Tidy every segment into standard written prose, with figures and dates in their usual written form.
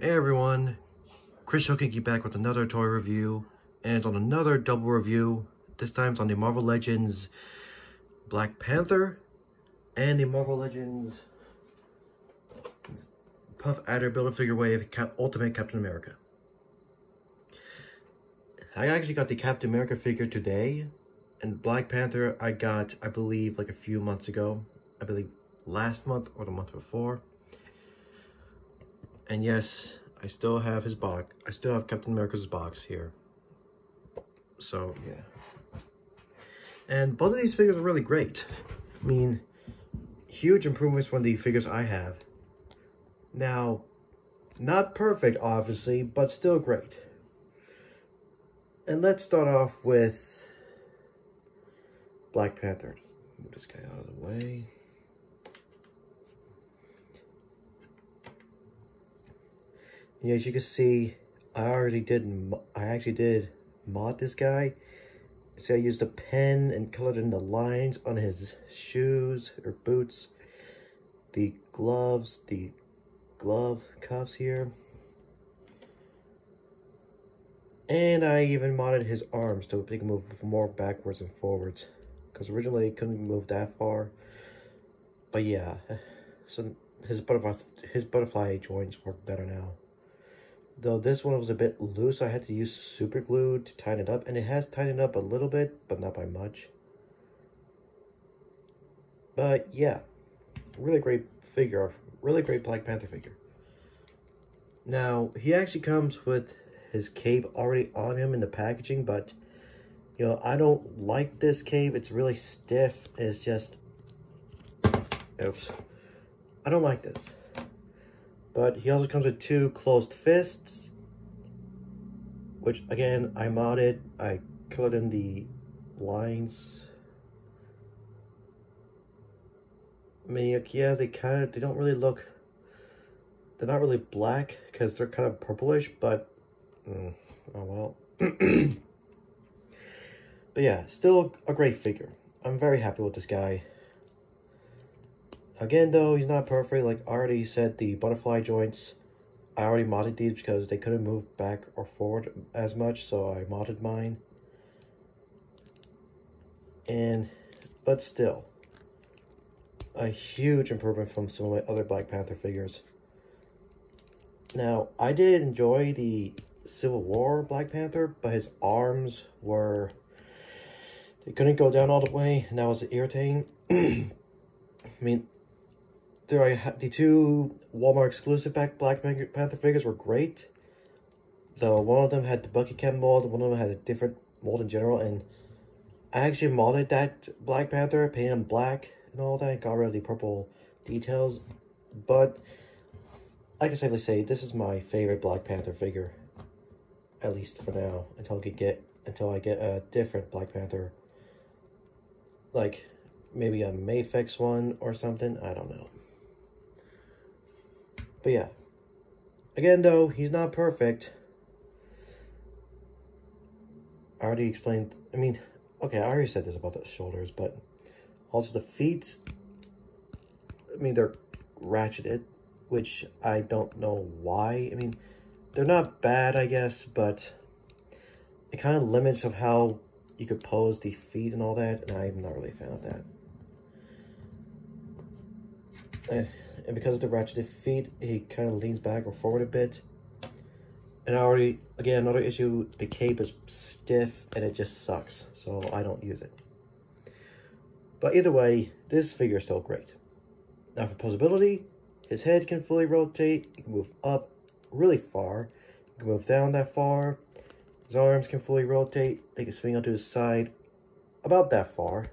Hey everyone, Chris Hookinky back with another toy review, and it's on another double review. This time it's on the Marvel Legends Black Panther and the Marvel Legends Puff Adder Build-A-Figure Wave Ultimate Captain America. I actually got the Captain America figure today, and Black Panther I got, I believe, like a few months ago. I believe last month or the month before. And yes, I still have his box. I still have Captain America's box here. So, yeah. And both of these figures are really great. I mean, huge improvements from the figures I have. Now, not perfect, obviously, but still great. And let's start off with Black Panther. Move this guy out of the way. Yeah, as you can see, I actually did mod this guy. So I used a pen and colored in the lines on his shoes or boots, the gloves, the glove cuffs here. And I even modded his arms so they can move more backwards and forwards, because originally he couldn't move that far. But yeah, so his butterfly joints work better now. Though this one was a bit loose, I had to use super glue to tighten it up. And it has tightened up a little bit, but not by much. But yeah, really great figure. Really great Black Panther figure. Now, he actually comes with his cape already on him in the packaging. But, you know, I don't like this cape. It's really stiff. It's just... Oops. I don't like this. But he also comes with two closed fists, which again I modded. I colored in the lines. I mean, yeah, they don't really look. They're not really black because they're kind of purplish, but oh well. But yeah, still a great figure. I'm very happy with this guy. Again, though, he's not perfect. Like I already said, the butterfly joints, I already modded these because they couldn't move back or forward as much, so I modded mine. But still, a huge improvement from some of my other Black Panther figures. Now, I did enjoy the Civil War Black Panther, but his arms they couldn't go down all the way, and that was irritating. I mean, the two Walmart exclusive Black Panther figures were great. Though one of them had the Bucky Cam mold, one of them had a different mold in general, and I actually modded that Black Panther, painted him black and all that, got rid of the purple details. But I can safely say this is my favorite Black Panther figure, at least for now, until I get a different Black Panther, like maybe a Mayfix one or something. I don't know. But yeah, again though, he's not perfect. I already explained, I mean, okay, I already said this about the shoulders, but also the feet, I mean, they're ratcheted, which I don't know why. I mean, they're not bad, I guess, but it kind of limits of how you could pose the feet and all that, and I'm not really a fan of that. And because of the ratcheted feet, he kind of leans back or forward a bit. And again, another issue, the cape is stiff and it just sucks, so I don't use it. But either way, this figure is still great. Now for posability, his head can fully rotate, he can move up really far, he can move down that far, his arms can fully rotate, they can swing onto his side about that far.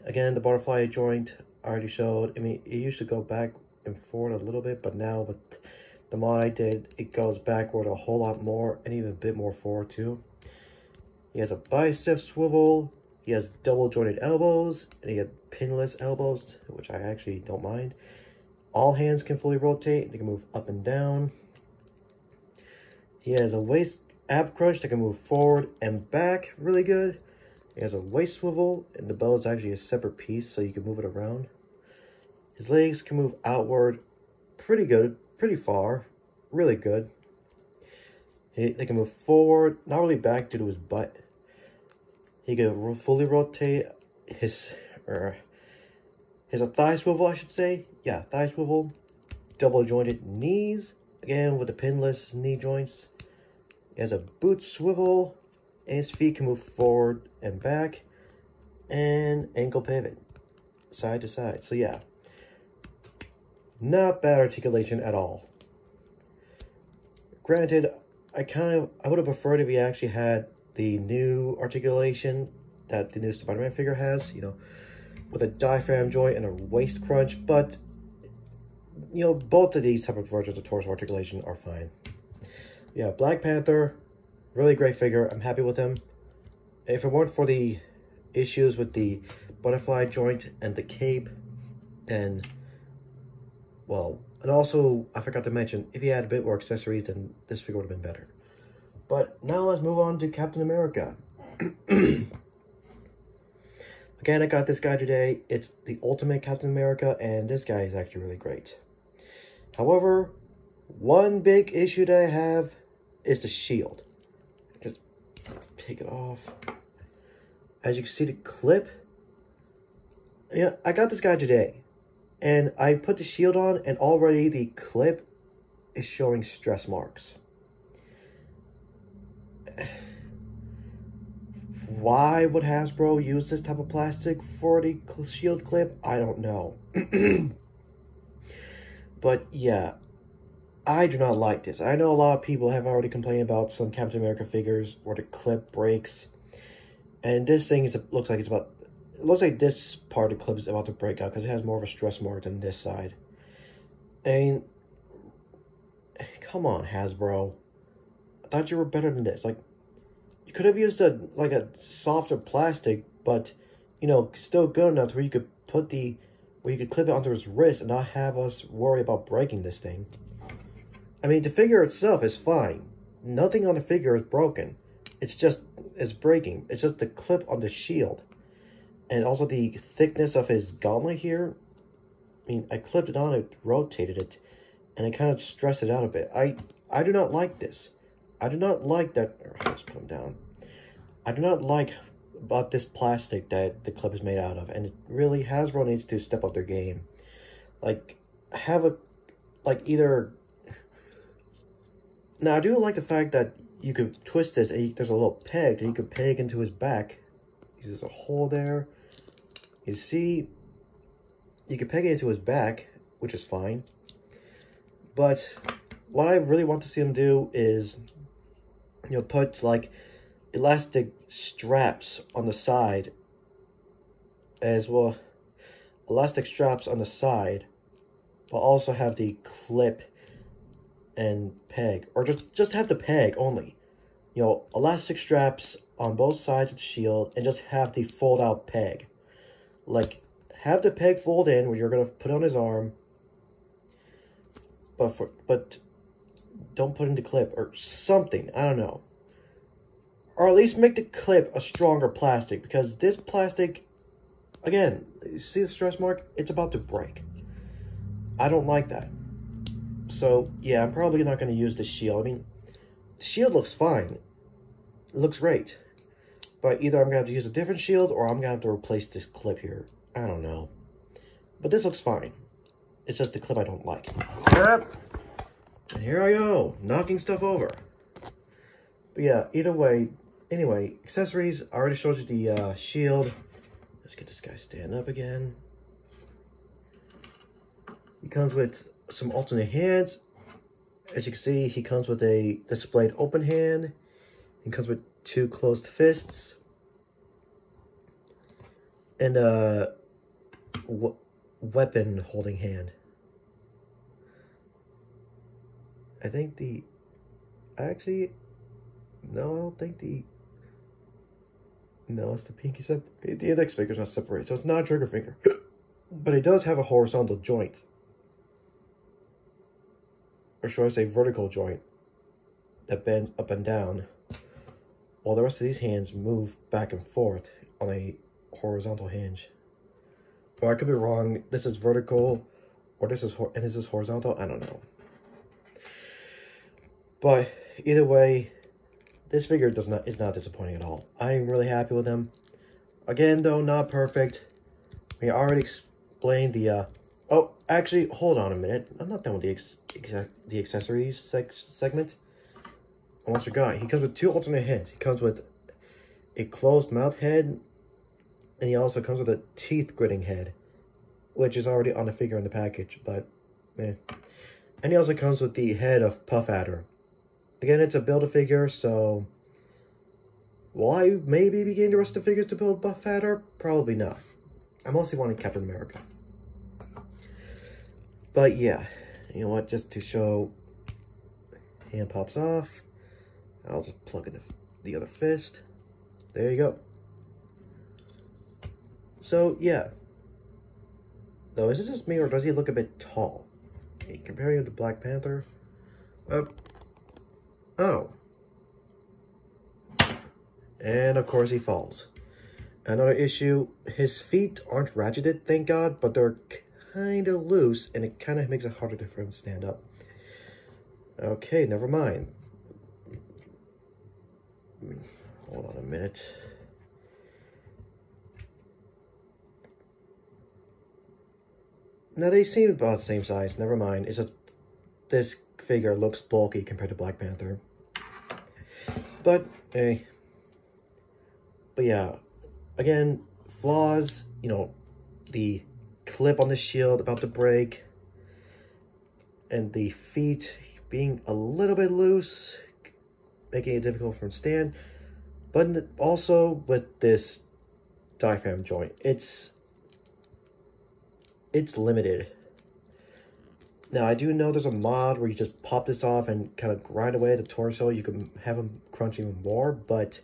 Again, the butterfly joint, I already showed. I mean, it used to go back and forward a little bit, but now with the mod I did, it goes backward a whole lot more and even a bit more forward too. He has a bicep swivel, he has double jointed elbows, and he has pinless elbows, which I actually don't mind. All hands can fully rotate, they can move up and down. He has a waist ab crunch that can move forward and back really good. He has a waist swivel, and the bell is actually a separate piece, so you can move it around. His legs can move outward pretty good, pretty far. really good. They can move forward, not really back due to his butt. He can fully rotate his thigh swivel, I should say. Yeah, thigh swivel. Double jointed knees, again with the pinless knee joints. He has a boot swivel, and his feet can move forward and back, and ankle pivot, side to side. So yeah, not bad articulation at all. Granted, I would have preferred if he actually had the new articulation that the new Spider-Man figure has, you know, with a diaphragm joint and a waist crunch, but you know, both of these type of versions of torso articulation are fine. Yeah, Black Panther, really great figure. I'm happy with him. If it weren't for the issues with the butterfly joint and the cape, then, well, and also, I forgot to mention, if he had a bit more accessories, then this figure would have been better. But now let's move on to Captain America. Again, I got this guy today. It's the Ultimate Captain America, and this guy is actually really great. However, one big issue that I have is the shield. Just take it off. As you can see, the clip. Yeah, I got this guy today. And I put the shield on, and already the clip is showing stress marks. Why would Hasbro use this type of plastic for the shield clip? I don't know. But yeah, I do not like this. I know a lot of people have already complained about some Captain America figures where the clip breaks. And this thing looks like this part of the clip is about to break out because it has more of a stress mark than this side. And come on, Hasbro. I thought you were better than this. Like, you could have used a softer plastic, but you know, still good enough where you could clip it onto his wrist and not have us worry about breaking this thing. I mean, the figure itself is fine. Nothing on the figure is broken. It's breaking. It's just the clip on the shield. And also the thickness of his gauntlet here. I mean, I clipped it on, it rotated it, and it kind of stressed it out a bit. I do not like this. I do not like that. Let's put him down. I do not like about this plastic that the clip is made out of, and it really Hasbro needs to step up their game. Like, either. Now I do like the fact that you could twist this, and there's a little peg that you could peg into his back. There's a hole there. You see, you can peg it into his back, which is fine. But what I really want to see him do is, you know, put like elastic straps on the side as well. Elastic straps on the side, but also have the clip and peg, or just have the peg only. You know, elastic straps on both sides of the shield, and just have the fold out peg. Like, have the peg fold in where you're gonna put on his arm, but don't put in the clip or something. I don't know. Or at least make the clip a stronger plastic, because this plastic, again, you see the stress mark? It's about to break. I don't like that. So, yeah, I'm probably not going to use the shield. I mean, the shield looks fine. It looks great. But either I'm going to have to use a different shield, or I'm going to have to replace this clip here. I don't know. But this looks fine. It's just the clip I don't like. Yep. And here I go, knocking stuff over. But yeah, either way, anyway, accessories, I already showed you the shield. Let's get this guy stand up again. He comes with some alternate hands. As you can see, he comes with a displayed open hand. He comes with 2 closed fists. And a weapon holding hand. I think no, I don't think no, it's the pinky the index finger's not separated, so it's not a trigger finger. But it does have a horizontal joint. Or should I say vertical joint that bends up and down, while the rest of these hands move back and forth on a horizontal hinge. Or I could be wrong. This is vertical, or this is horizontal. I don't know. But either way, this figure is not disappointing at all. I'm really happy with him. Again, though, not perfect. We already explained the, oh, actually, hold on a minute. I'm not done with the accessories segment. I almost forgot. He comes with 2 alternate heads. He comes with a closed mouth head, and he also comes with a teeth gritting head, which is already on the figure in the package, but, eh. And he also comes with the head of Puff Adder. Again, it's a Build-A-Figure, so will I maybe be getting the rest of the figures to build Puff Adder? Probably not. I mostly wanted Captain America. But yeah, you know what, just to show, hand pops off. I'll just plug in the other fist. There you go. So yeah. Though, is this just me or does he look a bit tall? Okay, comparing him to Black Panther. Oh. And of course he falls. Another issue, his feet aren't ratcheted, thank God, but they're kind of loose, and it kind of makes it harder for him to stand up. Okay, never mind. Hold on a minute. Now, they seem about the same size, never mind. It's just this figure looks bulky compared to Black Panther. But, hey. But yeah, again, flaws, you know, the clip on the shield about to break, and the feet being a little bit loose, making it difficult for him to stand. But also with this diaphragm joint, it's limited. Now, I do know there's a mod where you just pop this off and kind of grind away the torso. You can have him crunch even more, but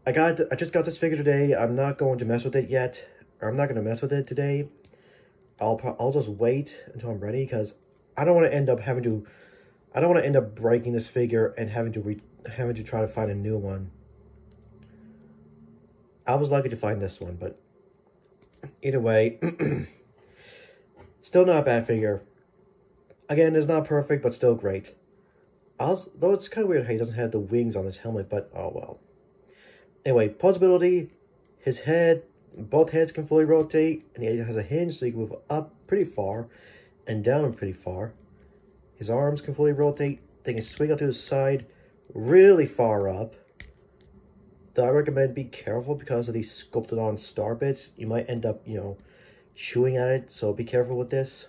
I just got this figure today. I'm not going to mess with it yet. Or I'm not going to mess with it today. I'll just wait until I'm ready, because I don't want to end up I don't want to end up breaking this figure and having to try to find a new one. I was lucky to find this one, but either way, still not a bad figure. Again, it's not perfect, but still great. Though it's kind of weird how he doesn't have the wings on his helmet, but oh well. Anyway, posability, his head, both heads can fully rotate, and he has a hinge so he can move up pretty far and down pretty far. His arms can fully rotate, they can swing out to his side really far up. Though I recommend be careful because of these sculpted on star bits. You might end up, you know, chewing at it, so be careful with this.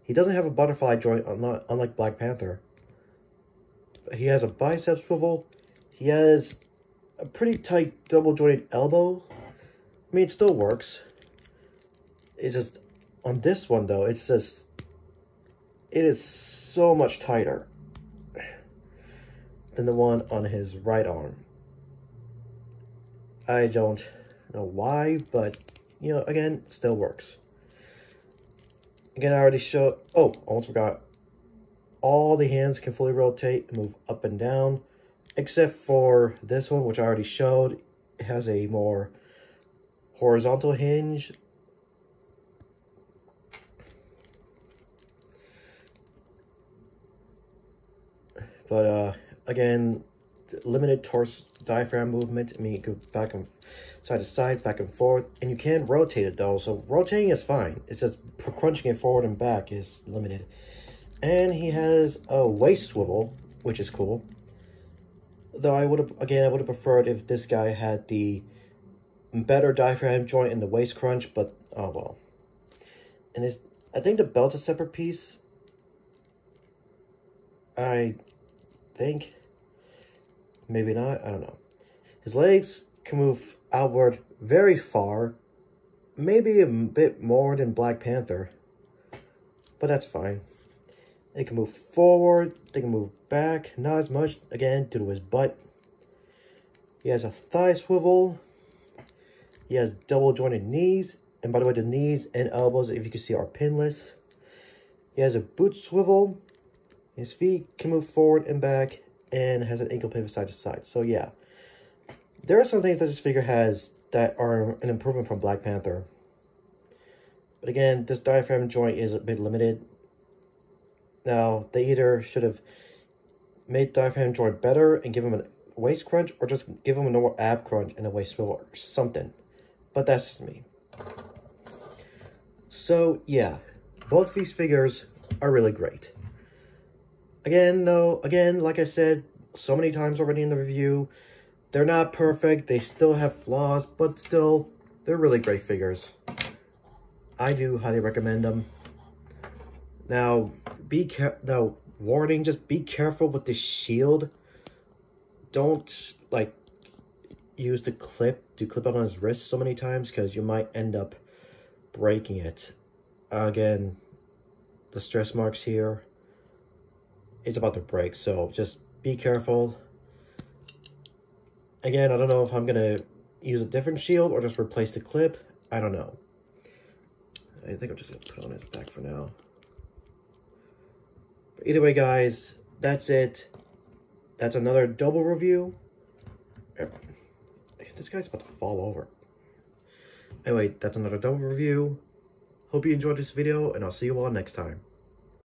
He doesn't have a butterfly joint, unlike Black Panther. He has a bicep swivel. He has a pretty tight double-jointed elbow. I mean, it still works. It's just, on this one, though, it is so much tighter than the one on his right arm. I don't know why, but, you know, again, it still works. Again, I already showed, oh, almost forgot. All the hands can fully rotate and move up and down, except for this one, which I already showed. It has a more horizontal hinge. But, again, limited torso diaphragm movement. I mean, you go back and side to side, back and forth, and you can rotate it though. So rotating is fine. It's just crunching it forward and back is limited. And he has a waist swivel, which is cool. Though I would have preferred if this guy had the better diaphragm joint in the waist crunch, but oh well. And I think the belt's a separate piece. I think. Maybe not, I don't know. His legs can move outward very far. Maybe a bit more than Black Panther. But that's fine. They can move forward, they can move back, not as much, again, due to his butt. He has a thigh swivel. He has double jointed knees. And by the way, the knees and elbows, if you can see, are pinless. He has a boot swivel. His feet can move forward and back, and has an ankle pivot side to side. So yeah, there are some things that this figure has that are an improvement from Black Panther. But again, this diaphragm joint is a bit limited. Now, they either should have make diaphragm joint better and give him a waist crunch, or just give him a normal ab crunch and a waist swivel or something. But that's just me. So yeah, both these figures are really great. Again, though, like I said so many times already in the review, they're not perfect. They still have flaws, but still, they're really great figures. I do highly recommend them. Now, warning, just be careful with the shield. Don't, like, use the clip on his wrist so many times, because you might end up breaking it. Again, the stress marks here, it's about to break, so just be careful. Again, I don't know if I'm gonna use a different shield or just replace the clip. I don't know. I think I'm just gonna put on his back for now. But either way, guys, that's it. That's another double review. This guy's about to fall over. Anyway, that's another double review. Hope you enjoyed this video, and I'll see you all next time.